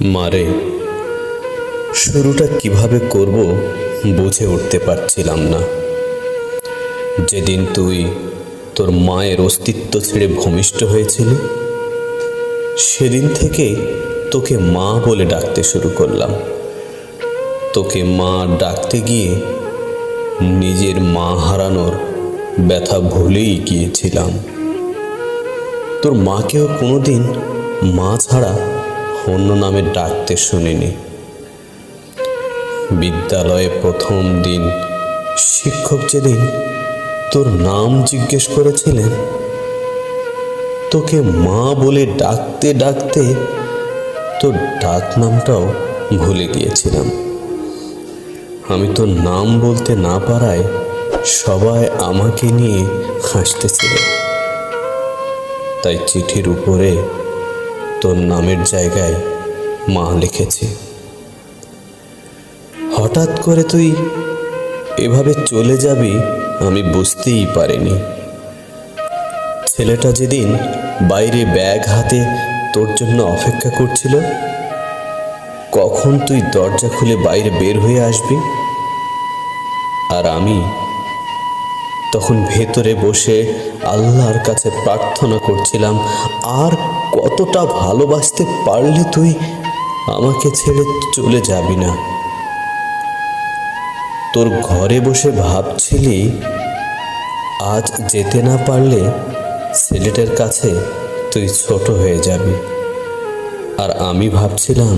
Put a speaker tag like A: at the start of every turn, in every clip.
A: মারে, শুরুটা কিভাবে করব বুঝে উঠতে পারছিলাম না। যেদিন তুই তোর মায়ের অস্তিত্ব ছেড়ে ভূমিষ্ঠ হয়েছিলি, সেদিন থেকে তোকে মা বলে ডাকতে শুরু করলাম। তোকে মা ডাকতে গিয়ে নিজের মা হারানোর ব্যথা ভুলেই গিয়েছিলাম। তোর মাকেও কোনোদিন মা ছাড়া অন্য নামে ডাকতে শুনিনি। বিদ্যালয়ে প্রথম দিন শিক্ষক যেদিন তোর নাম জিজ্ঞেস করেছিলেন, তোকে মা বলে ডাকতে ডাকতে তোর ডাক নামটাও ভুলে গিয়েছিলাম। আমি তোর নাম বলতে না পারায় সবাই আমাকে নিয়ে হাসতেছিল। তাই চিঠির উপরে তোর নামের জায়গায় মা লিখেছি। হঠাৎ করে তুই এভাবে চলে যাবি আমি বুঝতেই পারিনি। ছেলেটা যেদিন বাইরে ব্যাগ হাতে তোর জন্য অপেক্ষা করছিল, কখন তুই দরজা খুলে বাইরে বের হয়ে আসবি, আর আমি তখন ভেতরে বসে আল্লাহর কাছে প্রার্থনা করছিলাম, আর কতটা ভালোবাসতে পারলে তুই আমাকে ছেড়ে চলে যাবি না। তোর ঘরে বসে ভাবছিলি আজ যেতে না পারলে ছেলেটার কাছে তুই ছোট হয়ে যাবি, আর আমি ভাবছিলাম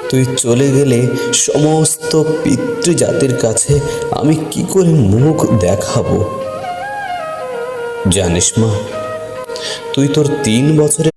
A: তুই চলে গেলে সমস্ত পিতৃজাতির কাছে আমি কি করে মুখ দেখাবো। জানিস মা, তুই তোর 3 বছরের